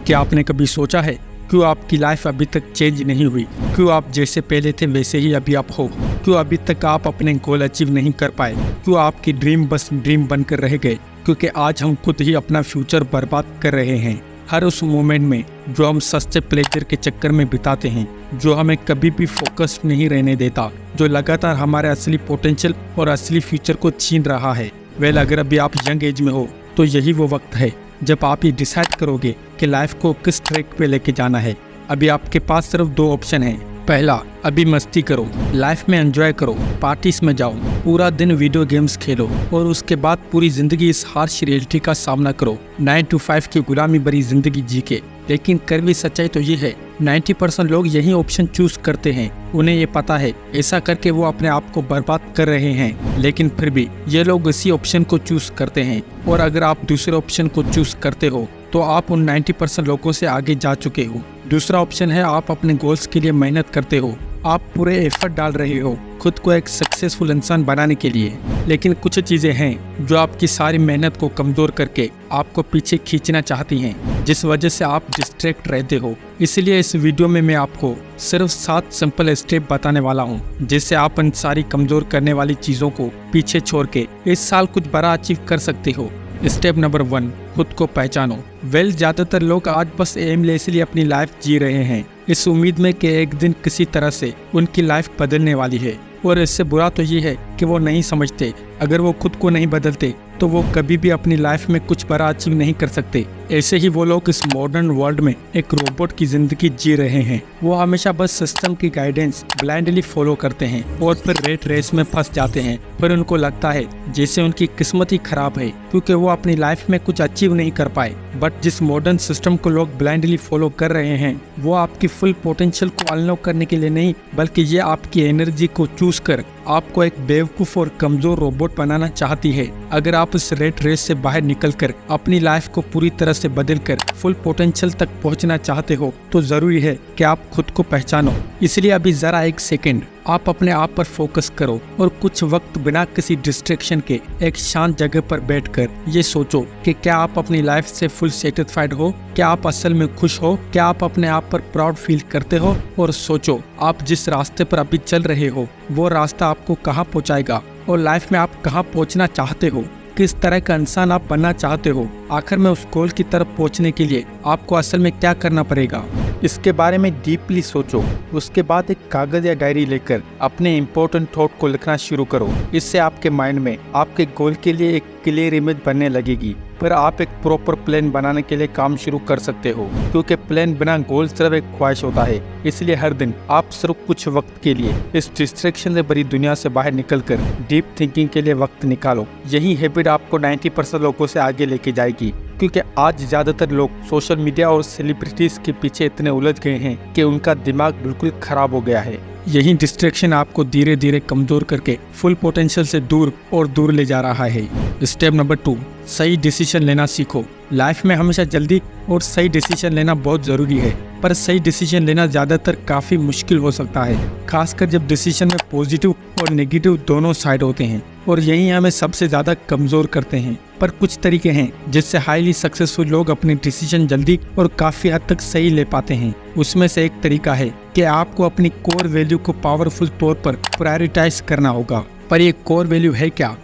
क्या आपने कभी सोचा है क्यों आपकी लाइफ अभी तक चेंज नहीं हुई? क्यों आप जैसे पहले थे वैसे ही अभी आप हो? क्यों अभी तक आप अपने गोल अचीव नहीं कर पाए? क्यों आपकी ड्रीम बस ड्रीम बनकर रह गए? क्योंकि आज हम खुद ही अपना फ्यूचर बर्बाद कर रहे हैं। हर उस मोमेंट में जो हम सस्ते प्लेजर के चक्कर में बिताते हैं, जो हमें कभी भी फोकस नहीं रहने देता, जो लगातार हमारे असली पोटेंशियल और असली फ्यूचर को छीन रहा है। अगर अभी आप यंग एज में हो तो यही वो वक्त है जब आप ये डिसाइड करोगे कि लाइफ को किस ट्रैक पे लेके जाना है। अभी आपके पास सिर्फ दो ऑप्शन हैं। पहला, अभी मस्ती करो, लाइफ में एंजॉय करो, पार्टीज में जाओ, पूरा दिन वीडियो गेम्स खेलो और उसके बाद पूरी जिंदगी इस हार्श रियलिटी का सामना करो, 9 to 5 की गुलामी भरी जिंदगी जी के। लेकिन कड़वी सच्चाई तो ये है, 90% लोग यही ऑप्शन चूज करते हैं। उन्हें ये पता है ऐसा करके वो अपने आप को बर्बाद कर रहे हैं, लेकिन फिर भी ये लोग इसी ऑप्शन को चूज करते हैं। और अगर आप दूसरे ऑप्शन को चूज करते हो तो आप उन 90% लोगों से आगे जा चुके हो। दूसरा ऑप्शन है आप अपने गोल्स के लिए मेहनत करते हो, आप पूरे एफर्ट डाल रहे हो खुद को एक सक्सेसफुल इंसान बनाने के लिए। लेकिन कुछ चीजें हैं जो आपकी सारी मेहनत को कमजोर करके आपको पीछे खींचना चाहती हैं, जिस वजह से आप डिस्ट्रैक्ट रहते हो। इसलिए इस वीडियो में मैं आपको सिर्फ 7 सिंपल स्टेप बताने वाला हूँ, जिससे आप इन सारी कमजोर करने वाली चीजों को पीछे छोड़ के इस साल कुछ बड़ा अचीव कर सकते हो। स्टेप नंबर 1, खुद को पहचानो। ज्यादातर लोग आज बस एमलेसली अपनी लाइफ जी रहे हैं, इस उम्मीद में कि एक दिन किसी तरह से उनकी लाइफ बदलने वाली है। और इससे बुरा तो ये है कि वो नहीं समझते अगर वो खुद को नहीं बदलते तो वो कभी भी अपनी लाइफ में कुछ बड़ा अचीव नहीं कर सकते। ऐसे ही वो लोग इस मॉडर्न वर्ल्ड में एक रोबोट की जिंदगी जी रहे हैं। वो हमेशा बस सिस्टम की गाइडेंस ब्लाइंडली फॉलो करते हैं और फिर रेट रेस में फंस जाते हैं। फिर उनको लगता है जैसे उनकी किस्मत ही खराब है क्योंकि वो अपनी लाइफ में कुछ अचीव नहीं कर पाए। बट जिस मॉडर्न सिस्टम को लोग ब्लाइंडली फॉलो कर रहे हैं वो आपकी फुल पोटेंशियल को अनलॉक करने के लिए नहीं, बल्कि ये आपकी एनर्जी को चूज कर आपको एक बेवकूफ और कमजोर रोबोट बनाना चाहती है। अगर आप इस रेट रेस से बाहर निकलकर अपनी लाइफ को पूरी तरह से बदलकर फुल पोटेंशियल तक पहुंचना चाहते हो तो जरूरी है कि आप खुद को पहचानो। इसलिए अभी जरा एक सेकंड आप अपने आप पर फोकस करो और कुछ वक्त बिना किसी डिस्ट्रैक्शन के एक शांत जगह पर बैठकर ये सोचो कि क्या आप अपनी लाइफ से फुल सेटिस्फाइड हो, क्या आप असल में खुश हो, क्या आप अपने आप पर प्राउड फील करते हो। और सोचो आप जिस रास्ते पर अभी चल रहे हो वो रास्ता आपको कहाँ पहुँचाएगा और लाइफ में आप कहाँ पहुँचना चाहते हो, किस तरह का इंसान आप बनना चाहते हो। आखिर में उस गोल की तरफ पहुंचने के लिए आपको असल में क्या करना पड़ेगा, इसके बारे में डीपली सोचो। उसके बाद एक कागज या डायरी लेकर अपने इम्पोर्टेंट थॉट को लिखना शुरू करो। इससे आपके माइंड में आपके गोल के लिए एक क्लियर इमेज बनने लगेगी। फिर आप एक प्रॉपर प्लान बनाने के लिए काम शुरू कर सकते हो, क्योंकि प्लान बिना गोल सिर्फ एक ख्वाहिश होता है। इसलिए हर दिन आप सिर्फ कुछ वक्त के लिए इस डिस्ट्रैक्शन से भरी दुनिया से बाहर निकलकर डीप थिंकिंग के लिए वक्त निकालो। यही हैबिट आपको 90% लोगों से आगे लेके जाएगी, क्योंकि आज ज्यादातर लोग सोशल मीडिया और सेलिब्रिटीज के पीछे इतने उलझ गए हैं कि उनका दिमाग बिल्कुल खराब हो गया है। यही डिस्ट्रैक्शन आपको धीरे धीरे कमजोर करके फुल पोटेंशियल से दूर और दूर ले जा रहा है। स्टेप नंबर 2, सही डिसीजन लेना सीखो। लाइफ में हमेशा जल्दी और सही डिसीजन लेना बहुत जरूरी है, पर सही डिसीजन लेना ज्यादातर काफी मुश्किल हो सकता है, खासकर जब डिसीजन में पॉजिटिव और नेगेटिव दोनों साइड होते हैं। और यही हमें सबसे ज्यादा कमजोर करते हैं। पर कुछ तरीके हैं जिससे हाईली सक्सेसफुल लोग अपने डिसीजन जल्दी और काफी हद तक सही ले पाते हैं। उसमें से एक तरीका है कि आपको अपनी कोर वैल्यू को पावरफुल तौर पर प्रायोरिटाइज करना होगा। पर ये कोर वैल्यू है क्या?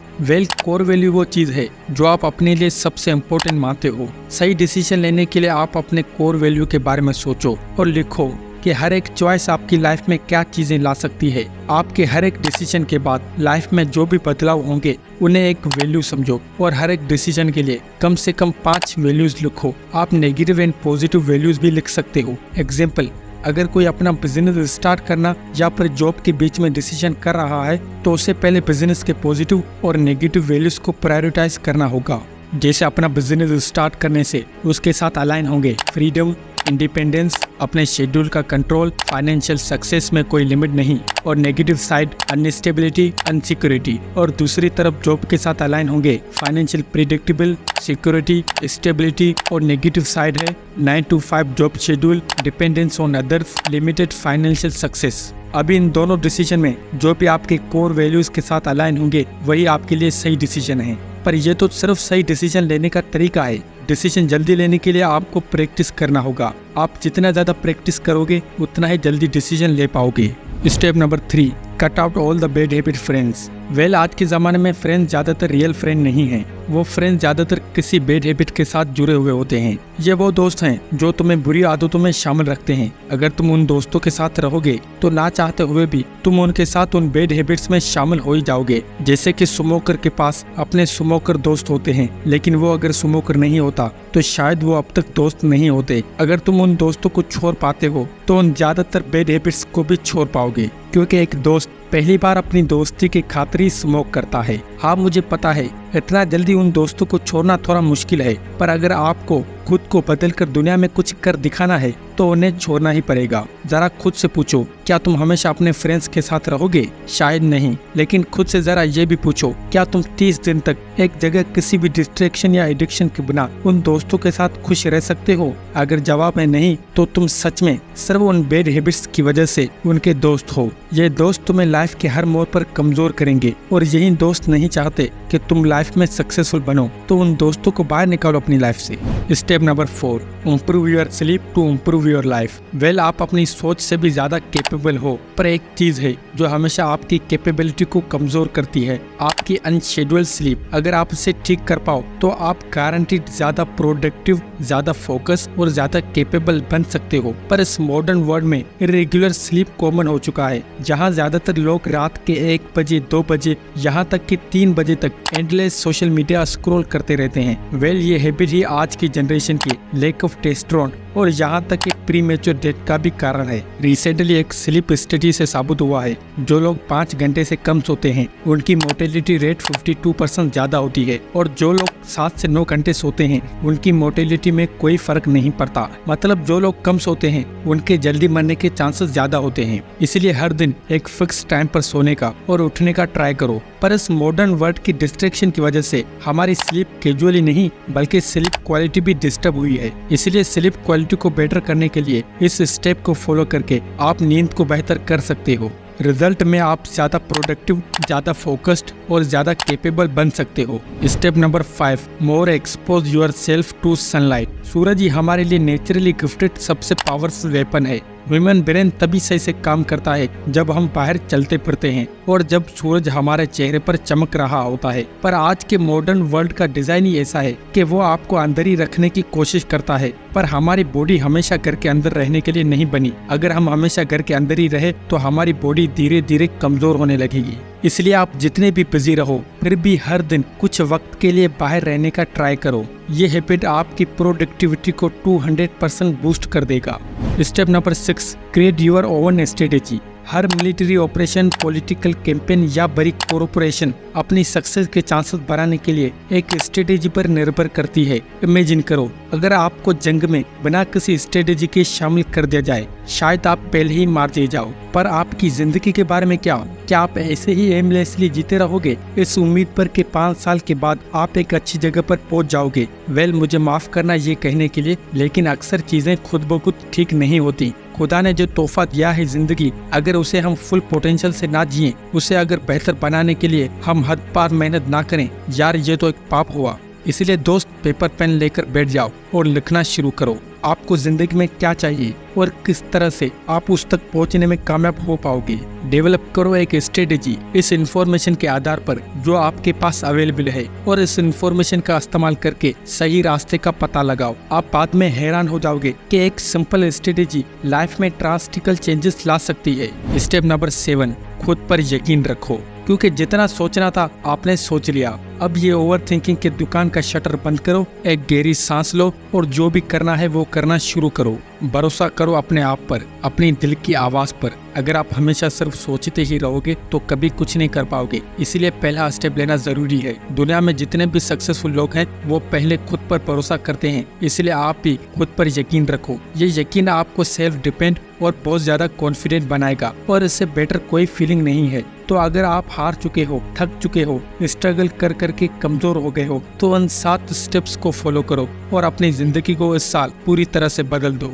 कोर वैल्यू वो चीज़ है जो आप अपने लिए सबसे इम्पोर्टेंट मानते हो। सही डिसीजन लेने के लिए आप अपने कोर वैल्यू के बारे में सोचो और लिखो कि हर एक चॉइस आपकी लाइफ में क्या चीजें ला सकती है। आपके हर एक डिसीजन के बाद लाइफ में जो भी बदलाव होंगे उन्हें एक वैल्यू समझो और हर एक डिसीजन के लिए कम से कम 5 वैल्यूज लिखो। आप नेगेटिव एंड पॉजिटिव वैल्यूज भी लिख सकते हो। एग्जाम्पल, अगर कोई अपना बिजनेस स्टार्ट करना या फिर जॉब के बीच में डिसीजन कर रहा है तो उससे पहले बिजनेस के पॉजिटिव और नेगेटिव वैल्यूज को प्रायोरिटाइज करना होगा। जैसे अपना बिजनेस स्टार्ट करने से उसके साथ अलाइन होंगे फ्रीडम, इंडिपेंडेंस, अपने शेड्यूल का कंट्रोल, फाइनेंशियल सक्सेस में कोई लिमिट नहीं, और नेगेटिव साइड अनस्टेबिलिटी, अनसिक्योरिटी। और दूसरी तरफ जॉब के साथ अलाइन होंगे फाइनेंशियल प्रिडिक्टेबल, सिक्योरिटी, स्टेबिलिटी। और नेगेटिव साइड है 9 to 5 job schedule, dependence on others, limited financial success. अभी इन दोनों डिसीजन में जो भी आपके कोर वैल्यूज के साथ अलाइन होंगे वही आपके लिए सही डिसीजन है। पर यह तो सिर्फ सही डिसीजन लेने का तरीका है। डिसीजन जल्दी लेने के लिए आपको प्रैक्टिस करना होगा। आप जितना ज्यादा प्रैक्टिस करोगे उतना ही जल्दी डिसीजन ले पाओगे। Step number 3, cut out all the bad habit friends. आज के ज़माने में फ्रेंड्स ज़्यादातर रियल फ्रेंड नहीं हैं। वो फ्रेंड्स ज़्यादातर किसी बैड हैबिट के साथ जुड़े हुए होते हैं। ये वो दोस्त हैं जो तुम्हें बुरी आदतों में शामिल रखते हैं। अगर तुम उन दोस्तों के साथ रहोगे तो ना चाहते हुए भी तुम उनके साथ उन बैड हैबिट्स में शामिल हो ही जाओगे। जैसे कि स्मोकर के पास अपने स्मोकर दोस्त होते हैं, लेकिन वो अगर स्मोकर नहीं होता तो शायद वो अब तक दोस्त नहीं होते। अगर तुम उन दोस्तों को छोड़ पाते हो तो उन ज़्यादातर बैड हैबिट्स को भी छोड़ पाओगे, क्योंकि एक दोस्त पहली बार अपनी दोस्ती की खातिर ही स्मोक करता है। हाँ, मुझे पता है इतना जल्दी उन दोस्तों को छोड़ना थोड़ा मुश्किल है, पर अगर आपको खुद को बदलकर दुनिया में कुछ कर दिखाना है तो उन्हें छोड़ना ही पड़ेगा। जरा खुद से पूछो, क्या तुम हमेशा अपने फ्रेंड्स के साथ रहोगे? शायद नहीं, लेकिन खुद से जरा ये भी पूछो, क्या तुम 30 दिन तक एक जगह किसी भी डिस्ट्रैक्शन या एडिक्शन के बिना उन दोस्तों के साथ खुश रह सकते हो? अगर जवाब है नहीं, तो तुम सच में सिर्फ उन बैड हैबिट्स की वजह से उनके दोस्त हो। ये दोस्त तुम्हें लाइफ के हर मोड़ पर कमजोर करेंगे, और यही दोस्त नहीं चाहते कि तुम लाइफ में सक्सेसफुल बनो। तो उन दोस्तों को बाहर निकालो अपनी लाइफ से। Step number 4, improve your sleep to improve your life. आप अपनी सोच से भी ज्यादा कैपेबल हो, पर एक चीज है जो हमेशा आपकी कैपेबिलिटी को कमजोर करती है, आपकी अनशेड्यूल्ड स्लीप। अगर आप इसे ठीक कर पाओ तो आप गारंटीड ज्यादा प्रोडक्टिव, ज्यादा फोकस और ज्यादा कैपेबल बन सकते हो। पर इस मॉडर्न वर्ल्ड में इरेगुलर स्लीप कॉमन हो चुका है, जहाँ ज्यादातर लोग रात के 1 बजे, 2 बजे, यहाँ तक कि 3 बजे तक एंडलेस सोशल मीडिया स्क्रॉल करते रहते हैं। ये हैबिट ही आज की जनरेशन की लैक ऑफ टेस्टोस्टेरोन और यहाँ तक कि प्रीमेच्योर डेथ का भी कारण है। रिसेंटली एक स्लीप स्टडी से साबित हुआ है, जो लोग 5 घंटे से कम सोते हैं उनकी मोर्टेलिटी रेट 52% ज्यादा होती है, और जो लोग 7 से 9 घंटे सोते हैं उनकी मोर्टेलिटी में कोई फर्क नहीं पड़ता। मतलब जो लोग कम सोते हैं उनके जल्दी मरने के चांसेस ज्यादा होते हैं। इसलिए हर दिन एक फिक्स टाइम पर सोने का और उठने का ट्राई करो। पर इस मॉडर्न वर्ल्ड की डिस्ट्रैक्शन की वजह से हमारी स्लीप कैजुअली नहीं बल्कि स्लीप क्वालिटी भी डिस्टर्ब हुई है। इसलिए स्लीप क्वालिटी को बेटर करने के लिए इस स्टेप को फॉलो करके आप नींद को बेहतर कर सकते हो। रिजल्ट में आप ज्यादा प्रोडक्टिव, ज्यादा फोकस्ड और ज्यादा कैपेबल बन सकते हो। Step number 5, more expose yourself to sunlight. सूरज ही हमारे लिए नेचुरली गिफ्टेड सबसे पावरफुल वेपन है। ह्यूमन ब्रेन तभी सही से काम करता है जब हम बाहर चलते फिरते हैं और जब सूरज हमारे चेहरे पर चमक रहा होता है। पर आज के मॉडर्न वर्ल्ड का डिजाइन ही ऐसा है कि वो आपको अंदर ही रखने की कोशिश करता है, पर हमारी बॉडी हमेशा घर के अंदर रहने के लिए नहीं बनी। अगर हम हमेशा घर के अंदर ही रहे तो हमारी बॉडी धीरे धीरे कमजोर होने लगेगी। इसलिए आप जितने भी बिजी रहो फिर भी हर दिन कुछ वक्त के लिए बाहर रहने का ट्राई करो। ये हैबिट आपकी प्रोडक्टिविटी को 200% बूस्ट कर देगा। Step number 6, create your own strategy. Her military operation, political campaign या बड़ी कॉर्पोरेशन अपनी सक्सेस के चांसेस बढ़ाने के लिए एक स्ट्रेटेजी पर निर्भर करती है। इमेजिन करो, अगर आपको जंग में बिना किसी स्ट्रेटेजी के शामिल कर दिया जाए, शायद आप पहले ही मार दिए जाओ। पर आपकी जिंदगी के बारे में क्या आप ऐसे ही एमलेसली जीते रहोगे इस उम्मीद पर कि 5 साल के बाद आप एक अच्छी जगह पर पहुंच जाओगे? मुझे माफ करना ये कहने के लिए, लेकिन अक्सर चीजें खुद ब खुद ठीक नहीं होती। खुदा ने जो तोहफा दिया है जिंदगी, अगर उसे हम फुल पोटेंशियल से ना जिए, उसे अगर बेहतर बनाने के लिए हम हद पार मेहनत ना करें, यार ये तो एक पाप हुआ। इसलिए दोस्त, पेपर पेन लेकर बैठ जाओ और लिखना शुरू करो। आपको जिंदगी में क्या चाहिए और किस तरह से आप उस तक पहुंचने में कामयाब हो पाओगे। डेवलप करो एक स्ट्रेटेजी इस इंफॉर्मेशन के आधार पर जो आपके पास अवेलेबल है, और इस इंफॉर्मेशन का इस्तेमाल करके सही रास्ते का पता लगाओ। आप बाद में हैरान हो जाओगे कि एक सिंपल स्ट्रेटेजी लाइफ में ड्रास्टिकल चेंजेस ला सकती है। स्टेप नंबर 7, खुद पर यकीन रखो, क्योंकि जितना सोचना था आपने सोच लिया। अब ये ओवर थिंकिंग के दुकान का शटर बंद करो, एक गहरी सांस लो और जो भी करना है वो करना शुरू करो। भरोसा करो अपने आप पर, अपनी दिल की आवाज पर। अगर आप हमेशा सिर्फ सोचते ही रहोगे तो कभी कुछ नहीं कर पाओगे। इसीलिए पहला स्टेप लेना जरूरी है। दुनिया में जितने भी सक्सेसफुल लोग हैं वो पहले खुद पर भरोसा करते हैं, इसलिए आप भी खुद पर यकीन रखो। ये यकीन आपको सेल्फ डिपेंड और बहुत ज्यादा कॉन्फिडेंट बनाएगा, और इससे बेटर कोई फीलिंग नहीं है। तो अगर आप हार चुके हो, थक चुके हो, स्ट्रगल कर करके कमजोर हो गए हो, तो उन 7 स्टेप्स को फॉलो करो और अपनी जिंदगी को इस साल पूरी तरह से बदल दो।